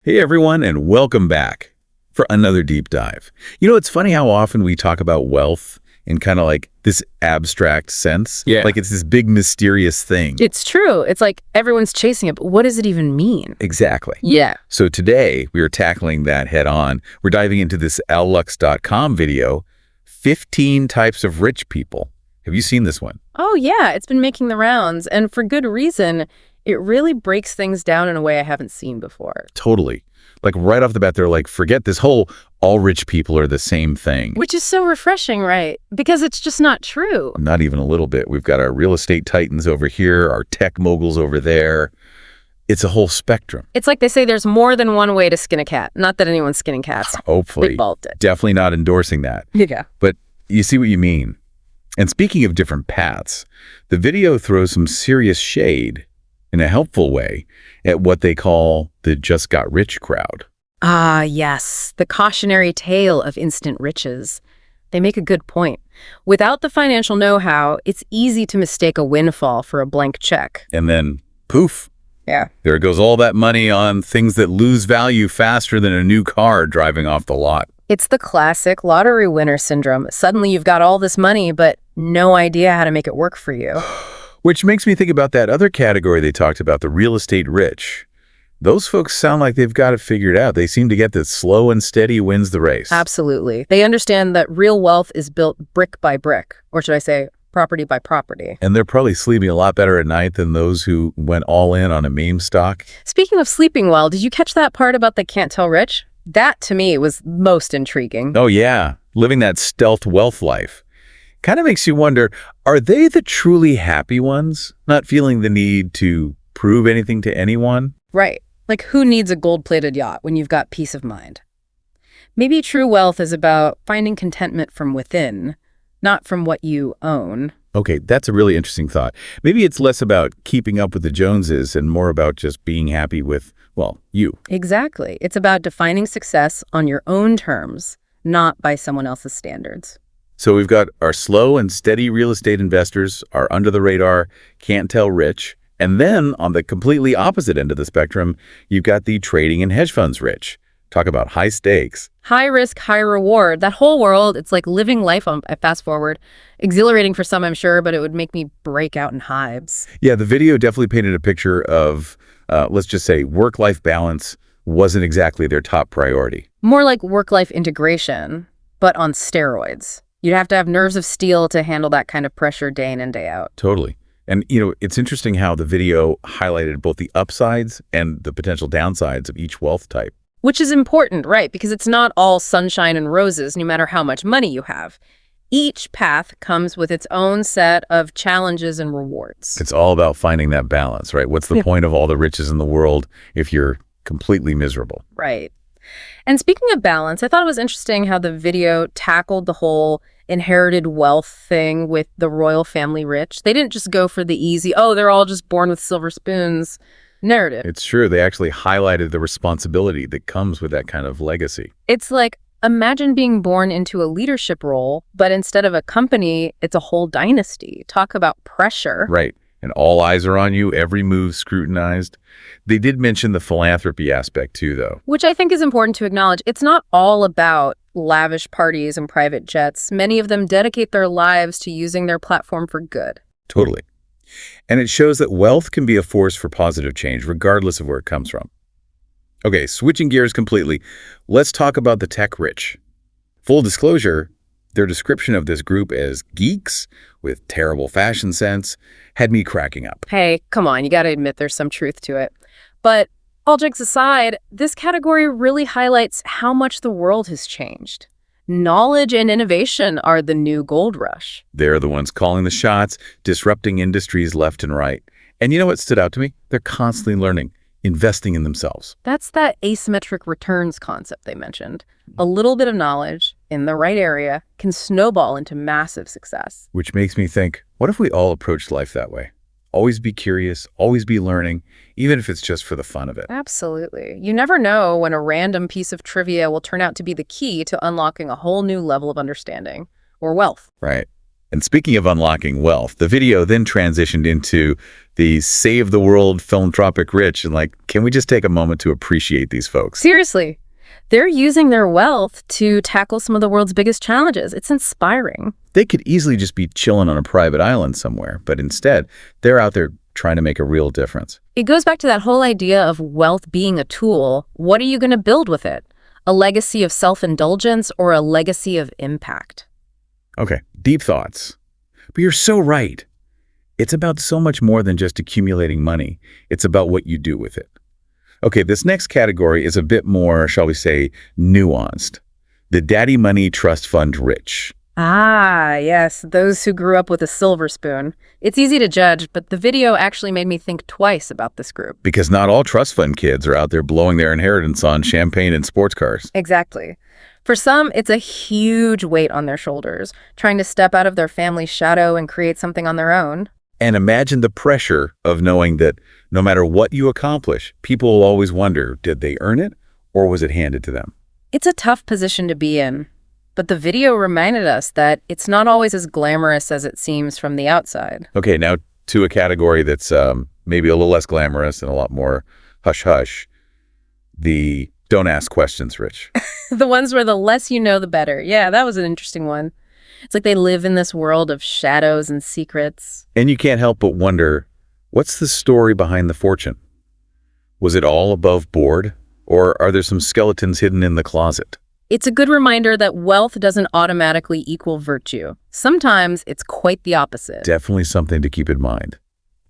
Hey everyone, and welcome back for another deep dive. It's funny how often we talk about wealth in kind of like this abstract sense. Yeah. Like it's this big mysterious thing. It's true. It's like everyone's chasing it, but what does it even mean? Exactly. Yeah. So today we are tackling that head on. We're diving into this allux.com video, 15 types of rich people. Have you seen this one? Oh, yeah. It's been making the rounds. And for good reason. It really breaks things down in a way I haven't seen before. Totally. Like right off the bat, they're like, forget this whole all rich people are the same thing. Which is so refreshing, right? Because it's just not true. Not even a little bit. We've got our real estate titans over here, our tech moguls over there. It's a whole spectrum. It's like they say there's more than one way to skin a cat. Not that anyone's skinning cats. Hopefully. Big Bald did. Definitely not endorsing that. Yeah. But you see what you mean. And speaking of different paths, the video throws some serious shade in a helpful way at what they call the just got rich crowd. Ah, yes. The cautionary tale of instant riches. They make a good point. Without the financial know-how, it's easy to mistake a windfall for a blank check. And then, poof. Yeah. There goes all that money on things that lose value faster than a new car driving off the lot. It's the classic lottery winner syndrome. Suddenly you've got all this money, but no idea how to make it work for you. Which makes me think about that other category they talked about, the real estate rich. Those folks sound like they've got it figured out. They seem to get that slow and steady wins the race. Absolutely. They understand that real wealth is built brick by brick, or should I say property by property. And they're probably sleeping a lot better at night than those who went all in on a meme stock. Speaking of sleeping well, did you catch that part about they can't tell rich? That, to me, was most intriguing. Oh, yeah. Living that stealth wealth life. Kind of makes you wonder, are they the truly happy ones, not feeling the need to prove anything to anyone? Right. Like, who needs a gold-plated yacht when you've got peace of mind? Maybe true wealth is about finding contentment from within, not from what you own. Okay, that's a really interesting thought. Maybe it's less about keeping up with the Joneses and more about just being happy with, well, you. Exactly. It's about defining success on your own terms, not by someone else's standards. So we've got our slow and steady real estate investors, our under-the-radar, can't-tell rich, and then on the completely opposite end of the spectrum, you've got the trading and hedge funds rich. Talk about high stakes. High risk, high reward. That whole world, it's like living life on a fast forward. Exhilarating for some, I'm sure, but it would make me break out in hives. Yeah, the video definitely painted a picture of, let's just say, work-life balance wasn't exactly their top priority. More like work-life integration, but on steroids. You'd have to have nerves of steel to handle that kind of pressure day in and day out. Totally. And, it's interesting how the video highlighted both the upsides and the potential downsides of each wealth type. Which is important, right? Because it's not all sunshine and roses, no matter how much money you have. Each path comes with its own set of challenges and rewards. It's all about finding that balance, right? What's the point of all the riches in the world if you're completely miserable? Right. And speaking of balance, I thought it was interesting how the video tackled the whole inherited wealth thing with the royal family rich. They didn't just go for the easy, oh, they're all just born with silver spoons narrative. It's true. They actually highlighted the responsibility that comes with that kind of legacy. It's like, imagine being born into a leadership role, but instead of a company, it's a whole dynasty. Talk about pressure. Right. And all eyes are on you, every move scrutinized. They did mention the philanthropy aspect too, though. Which I think is important to acknowledge. It's not all about lavish parties and private jets. Many of them dedicate their lives to using their platform for good. Totally. And it shows that wealth can be a force for positive change, regardless of where it comes from. Okay, switching gears completely, let's talk about the tech rich. Full disclosure, their description of this group as geeks with terrible fashion sense had me cracking up. Hey, come on, you got to admit there's some truth to it. But all jokes aside, this category really highlights how much the world has changed. Knowledge and innovation are the new gold rush. They're the ones calling the shots, disrupting industries left and right. And you know what stood out to me? They're constantly learning, investing in themselves. That's that asymmetric returns concept they mentioned. A little bit of knowledge in the right area can snowball into massive success. Which makes me think, what if we all approached life that way? Always be curious, always be learning, even if it's just for the fun of it. Absolutely. You never know when a random piece of trivia will turn out to be the key to unlocking a whole new level of understanding or wealth. Right. And speaking of unlocking wealth, the video then transitioned into the save the world philanthropic rich. And can we just take a moment to appreciate these folks? Seriously, they're using their wealth to tackle some of the world's biggest challenges. It's inspiring. They could easily just be chilling on a private island somewhere, but instead, they're out there trying to make a real difference. It goes back to that whole idea of wealth being a tool. What are you going to build with it? A legacy of self-indulgence or a legacy of impact? Okay, deep thoughts. But you're so right. It's about so much more than just accumulating money. It's about what you do with it. Okay, this next category is a bit more, shall we say, nuanced. The Daddy Money Trust Fund Rich. Ah, yes, those who grew up with a silver spoon. It's easy to judge, but the video actually made me think twice about this group. Because not all trust fund kids are out there blowing their inheritance on champagne and sports cars. Exactly. For some, it's a huge weight on their shoulders, trying to step out of their family's shadow and create something on their own. And imagine the pressure of knowing that no matter what you accomplish, people will always wonder, did they earn it or was it handed to them? It's a tough position to be in, but the video reminded us that it's not always as glamorous as it seems from the outside. Okay, now to a category that's maybe a little less glamorous and a lot more hush-hush. The don't ask questions, Rich. The ones where the less you know, the better. Yeah, that was an interesting one. It's like they live in this world of shadows and secrets. And you can't help but wonder, what's the story behind the fortune? Was it all above board? Or are there some skeletons hidden in the closet? It's a good reminder that wealth doesn't automatically equal virtue. Sometimes it's quite the opposite. Definitely something to keep in mind.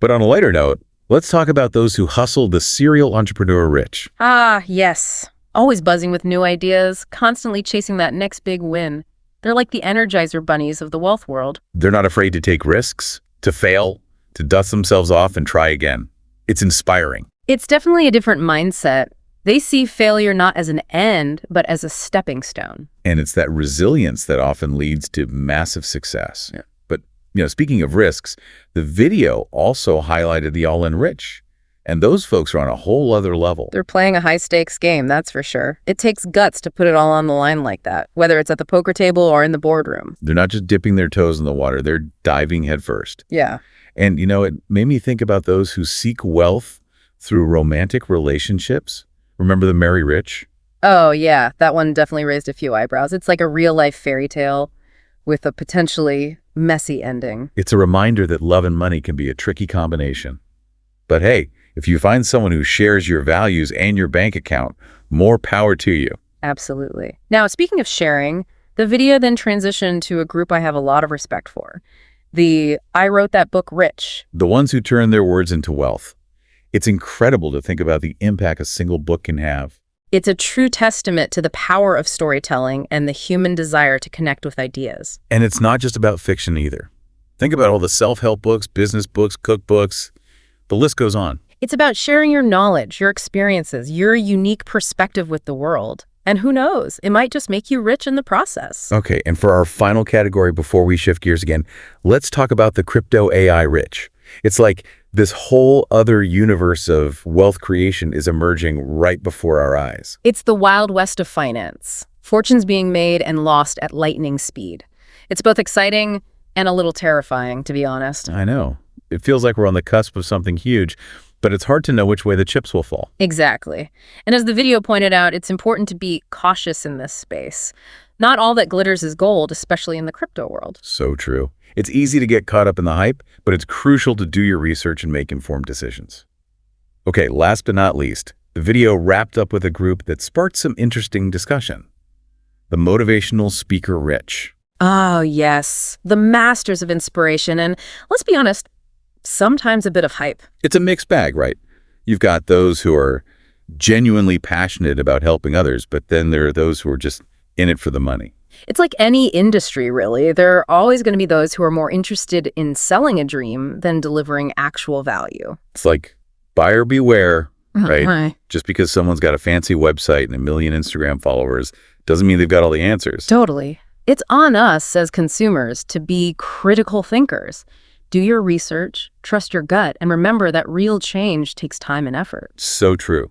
But on a lighter note, let's talk about those who hustle the serial entrepreneur rich. Ah, yes. Always buzzing with new ideas, constantly chasing that next big win. They're like the Energizer bunnies of the wealth world. They're not afraid to take risks, to fail, to dust themselves off and try again. It's inspiring. It's definitely a different mindset. They see failure not as an end, but as a stepping stone. And it's that resilience that often leads to massive success. Yeah. But, speaking of risks, the video also highlighted the all-in rich. And those folks are on a whole other level. They're playing a high-stakes game, that's for sure. It takes guts to put it all on the line like that, whether it's at the poker table or in the boardroom. They're not just dipping their toes in the water, they're diving headfirst. Yeah. And, it made me think about those who seek wealth through romantic relationships. Remember the Merry Rich? Oh, yeah. That one definitely raised a few eyebrows. It's like a real-life fairy tale with a potentially messy ending. It's a reminder that love and money can be a tricky combination. But hey, if you find someone who shares your values and your bank account, more power to you. Absolutely. Now, speaking of sharing, the video then transitioned to a group I have a lot of respect for. I wrote that book rich. The ones who turn their words into wealth. It's incredible to think about the impact a single book can have. It's a true testament to the power of storytelling and the human desire to connect with ideas. And it's not just about fiction either. Think about all the self-help books, business books, cookbooks. The list goes on. It's about sharing your knowledge, your experiences, your unique perspective with the world. And who knows, it might just make you rich in the process. Okay, and for our final category before we shift gears again, let's talk about the crypto AI rich. It's like this whole other universe of wealth creation is emerging right before our eyes. It's the Wild West of finance. Fortunes being made and lost at lightning speed. It's both exciting and a little terrifying, to be honest. I know. It feels like we're on the cusp of something huge, but it's hard to know which way the chips will fall. Exactly. And as the video pointed out, it's important to be cautious in this space. Not all that glitters is gold, especially in the crypto world. So true. It's easy to get caught up in the hype, but it's crucial to do your research and make informed decisions. Okay, last but not least, the video wrapped up with a group that sparked some interesting discussion. The motivational speaker rich. Oh, yes. The masters of inspiration. And let's be honest, sometimes a bit of hype. It's a mixed bag, right? You've got those who are genuinely passionate about helping others, but then there are those who are just in it for the money. It's like any industry, really. There are always going to be those who are more interested in selling a dream than delivering actual value. It's like buyer beware, right? Right. Just because someone's got a fancy website and 1 million Instagram followers doesn't mean they've got all the answers. Totally. It's on us as consumers to be critical thinkers. Do your research, trust your gut, and remember that real change takes time and effort. So true.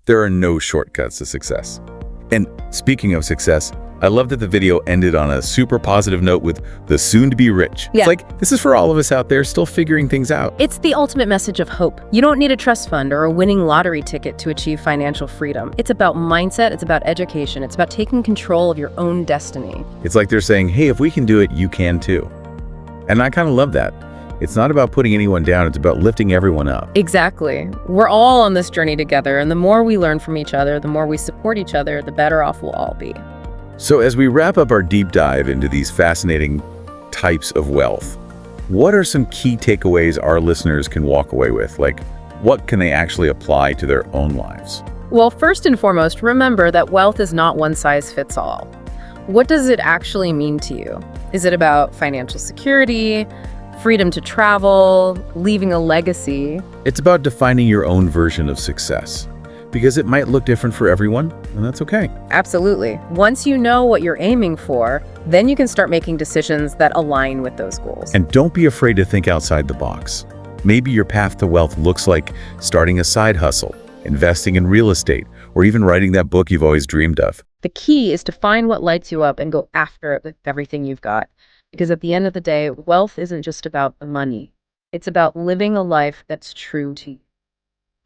There are no shortcuts to success. And speaking of success, I love that the video ended on a super positive note with the soon-to-be rich. Yeah. It's like, this is for all of us out there still figuring things out. It's the ultimate message of hope. You don't need a trust fund or a winning lottery ticket to achieve financial freedom. It's about mindset, it's about education, it's about taking control of your own destiny. It's like they're saying, hey, if we can do it, you can too. And I kind of love that. It's not about putting anyone down, it's about lifting everyone up. Exactly. We're all on this journey together, and the more we learn from each other, the more we support each other, the better off we'll all be. So as we wrap up our deep dive into these fascinating types of wealth, what are some key takeaways our listeners can walk away with? Like, what can they actually apply to their own lives? Well, first and foremost, remember that wealth is not one size fits all. What does it actually mean to you? Is it about financial security, freedom to travel, leaving a legacy? It's about defining your own version of success, because it might look different for everyone, and that's okay. Absolutely. Once you know what you're aiming for, then you can start making decisions that align with those goals. And don't be afraid to think outside the box. Maybe your path to wealth looks like starting a side hustle, investing in real estate, or even writing that book you've always dreamed of. The key is to find what lights you up and go after it with everything you've got. Because at the end of the day, wealth isn't just about the money. It's about living a life that's true to you.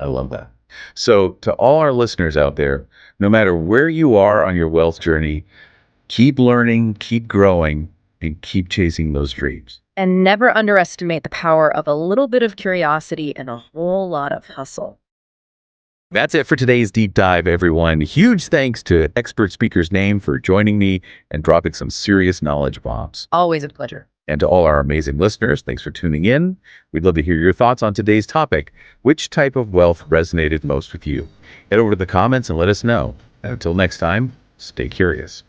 I love that. So to all our listeners out there, no matter where you are on your wealth journey, keep learning, keep growing, and keep chasing those dreams. And never underestimate the power of a little bit of curiosity and a whole lot of hustle. That's it for today's deep dive, everyone. Huge thanks to Expert Speaker's Name for joining me and dropping some serious knowledge bombs. Always a pleasure. And to all our amazing listeners, thanks for tuning in. We'd love to hear your thoughts on today's topic. Which type of wealth resonated most with you? Head over to the comments and let us know. And until next time, stay curious.